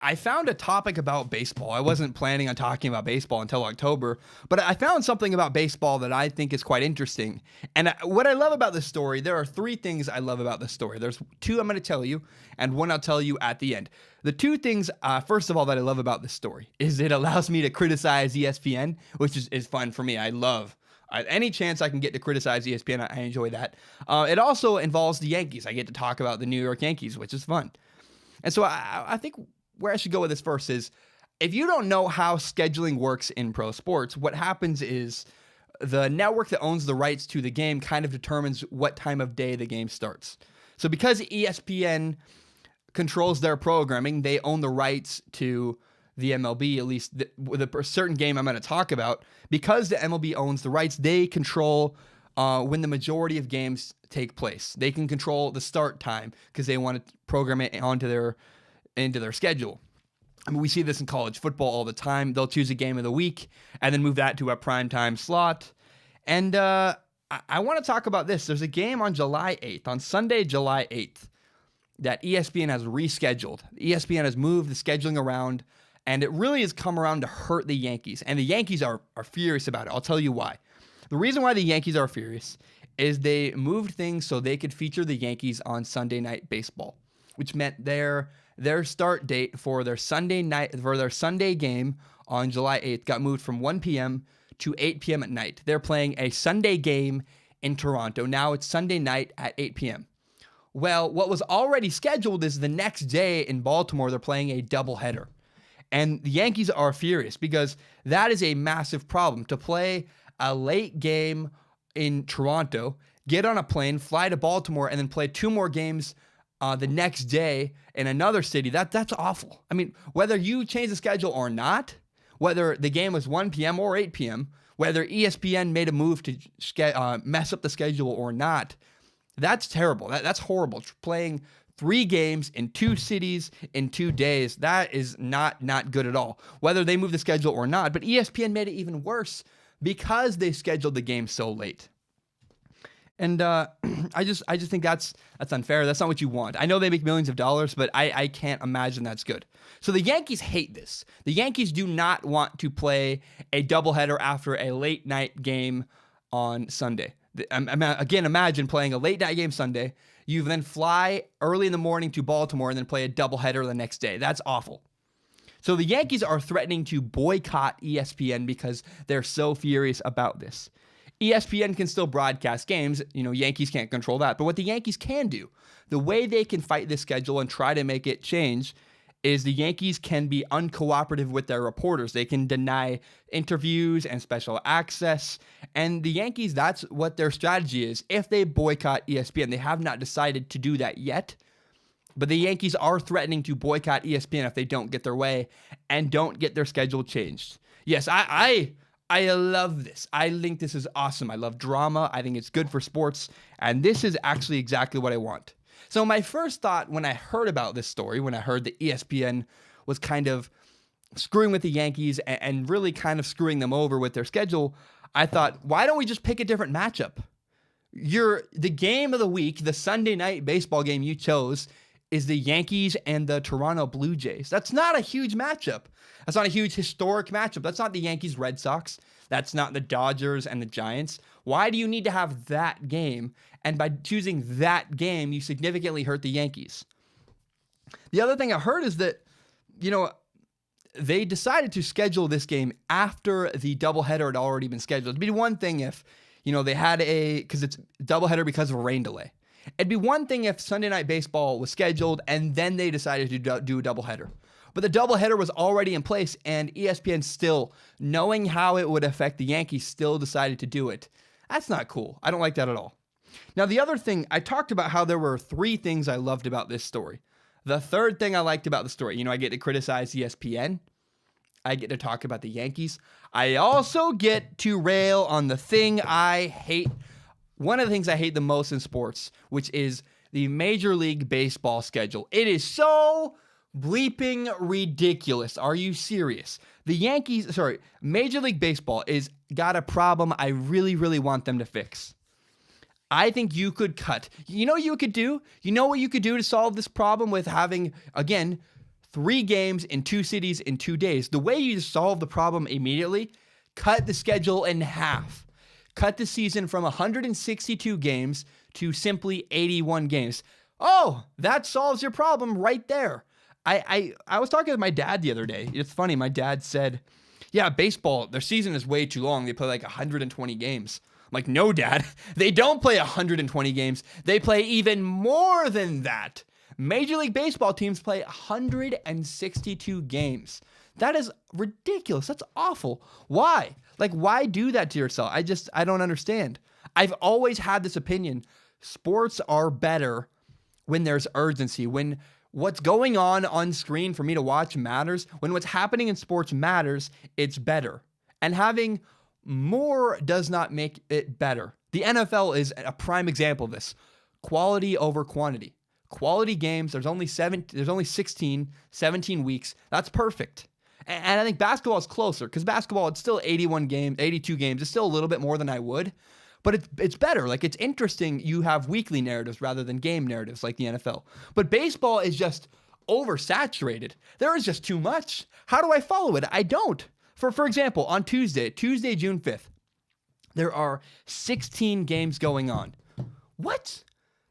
I found a topic about baseball. I wasn't planning on talking about baseball until October, but I found something about baseball that I think is quite interesting. And what I love about this story, there are three things I love about this story. There's two I'm going to tell you, and one I'll tell you at the end. The two things, first of all, that I love about this story is it allows me to criticize ESPN, which is fun for me. I love any chance I can get to criticize ESPN, I enjoy that. It also involves the Yankees. I get to talk about the New York Yankees, which is fun. And so I think where I should go with this first is, if you don't know how scheduling works in pro sports, what happens is the network that owns the rights to the game kind of determines what time of day the game starts. So because ESPN controls their programming, they own the rights to the MLB, at least with a certain game I'm going to talk about. Because the MLB owns the rights, they control when the majority of games take place. They can control the start time because they want to program it into their schedule. I mean, we see this in college football all the time. They'll choose a game of the week and then move that to a primetime slot. And I want to talk about this. There's a game on July 8th, on Sunday, July 8th, that ESPN has rescheduled. ESPN has moved the scheduling around, and it really has come around to hurt the Yankees. And the Yankees are furious about it. I'll tell you why. The reason why the Yankees are furious is they moved things so they could feature the Yankees on Sunday Night Baseball, which meant their start date for their Sunday game on July 8th got moved from 1 p.m. to 8 p.m. at night. They're playing a Sunday game in Toronto. Now it's Sunday night at 8 p.m. Well, what was already scheduled is the next day in Baltimore, they're playing a doubleheader. And the Yankees are furious because that is a massive problem. To play a late game in Toronto, get on a plane, fly to Baltimore, and then play two more games the next day in another city, that's awful. I mean, whether you change the schedule or not, whether the game was 1 p.m. or 8 p.m., whether ESPN made a move to mess up the schedule or not, that's terrible. That's horrible. Playing 3 games in 2 cities in 2 days, that is not good at all, whether they move the schedule or not. But ESPN made it even worse because they scheduled the game so late. And I just think that's unfair. That's not what you want. I know they make millions of dollars, but I can't imagine that's good. So the Yankees hate this. The Yankees do not want to play a doubleheader after a late night game on Sunday. Again, imagine playing a late night game Sunday. You then fly early in the morning to Baltimore and then play a doubleheader the next day. That's awful. So the Yankees are threatening to boycott ESPN because they're so furious about this. ESPN can still broadcast games. Yankees can't control that. But what the Yankees can do, the way they can fight this schedule and try to make it change, is the Yankees can be uncooperative with their reporters. They can deny interviews and special access. And the Yankees, that's what their strategy is. If they boycott ESPN, they have not decided to do that yet. But the Yankees are threatening to boycott ESPN if they don't get their way and don't get their schedule changed. Yes, I love this. I think this is awesome. I love drama. I think it's good for sports. And this is actually exactly what I want. So my first thought when I heard about this story, when I heard that ESPN was kind of screwing with the Yankees and really kind of screwing them over with their schedule, I thought, why don't we just pick a different matchup? The game of the week, the Sunday night baseball game you chose, is the Yankees and the Toronto Blue Jays. That's not a huge matchup. That's not a huge historic matchup. That's not the Yankees Red Sox. That's not the Dodgers and the Giants. Why do you need to have that game? And by choosing that game, you significantly hurt the Yankees. The other thing I heard is that, they decided to schedule this game after the doubleheader had already been scheduled. It'd be one thing if, they had because it's doubleheader because of a rain delay. It'd be one thing if Sunday Night Baseball was scheduled and then they decided to do a doubleheader. But the doubleheader was already in place, and ESPN still, knowing how it would affect the Yankees, still decided to do it. That's not cool. I don't like that at all. Now, the other thing, I talked about how there were 3 things I loved about this story. The third thing I liked about the story, I get to criticize ESPN. I get to talk about the Yankees. I also get to rail on the thing I hate. One of the things I hate the most in sports, which is the Major League Baseball schedule. It is so bleeping ridiculous. Are you serious? Major League Baseball is got a problem I really, really want them to fix. I think you could cut. You know what you could do? You know what you could do to solve this problem with having, again, 3 games in 2 cities in 2 days. The way you solve the problem immediately, cut the schedule in half. Cut the season from 162 games to simply 81 games. Oh, that solves your problem right there. I was talking with my dad the other day. It's funny. My dad said, yeah, baseball, their season is way too long. They play like 120 games. I'm like, no, Dad, they don't play 120 games. They play even more than that. Major League Baseball teams play 162 games. That is ridiculous. That's awful. Why? Like, why do that to yourself? I don't understand. I've always had this opinion. Sports are better when there's urgency, when what's going on screen for me to watch matters, when what's happening in sports matters, it's better. And having more does not make it better. The NFL is a prime example of this. Quality over quantity. Quality games, there's only 16, 17 weeks. That's perfect. And I think basketball is closer because basketball, it's still 82 games. It's still a little bit more than I would. But it's better. Like, it's interesting. You have weekly narratives rather than game narratives like the NFL. But baseball is just oversaturated. There is just too much. How do I follow it? I don't. For example, on Tuesday, June 5th, there are 16 games going on. What?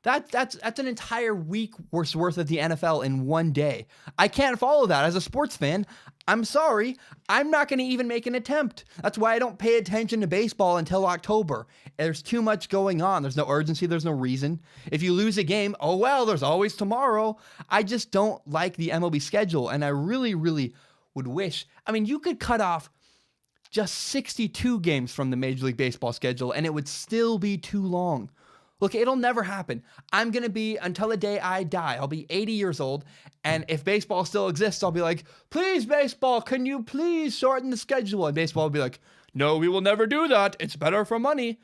That's an entire week worth of the NFL in one day. I can't follow that as a sports fan. I'm sorry. I'm not going to even make an attempt. That's why I don't pay attention to baseball until October. There's too much going on. There's no urgency. There's no reason. If you lose a game, oh well, there's always tomorrow. I just don't like the MLB schedule, and I really, really would wish. I mean, you could cut off just 62 games from the Major League Baseball schedule, and it would still be too long. Look, it'll never happen. I'm going to be, until the day I die, I'll be 80 years old, and if baseball still exists, I'll be like, please, baseball, can you please shorten the schedule? And baseball will be like, no, we will never do that. It's better for money.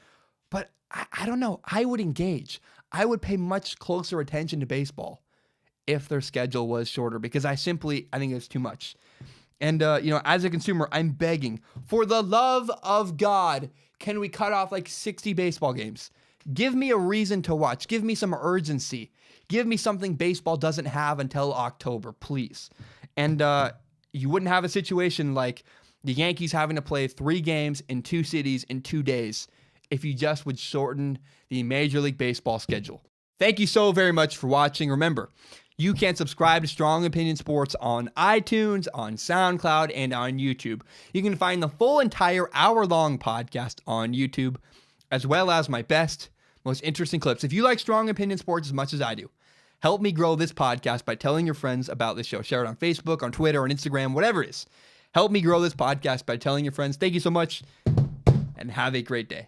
But I don't know. I would engage. I would pay much closer attention to baseball if their schedule was shorter, because I think it's too much. And, as a consumer, I'm begging, for the love of God, can we cut off like 60 baseball games? Give me a reason to watch. Give me some urgency. Give me something baseball doesn't have until October, please. And you wouldn't have a situation like the Yankees having to play 3 games in 2 cities in 2 days if you just would shorten the Major League Baseball schedule. Thank you so very much for watching. Remember, you can subscribe to Strong Opinion Sports on iTunes, on SoundCloud, and on YouTube. You can find the full entire hour-long podcast on YouTube, as well as my best, most interesting clips. If you like Strong Opinion Sports as much as I do, help me grow this podcast by telling your friends about this show. Share it on Facebook, on Twitter, on Instagram, whatever it is. Help me grow this podcast by telling your friends. Thank you so much, and have a great day.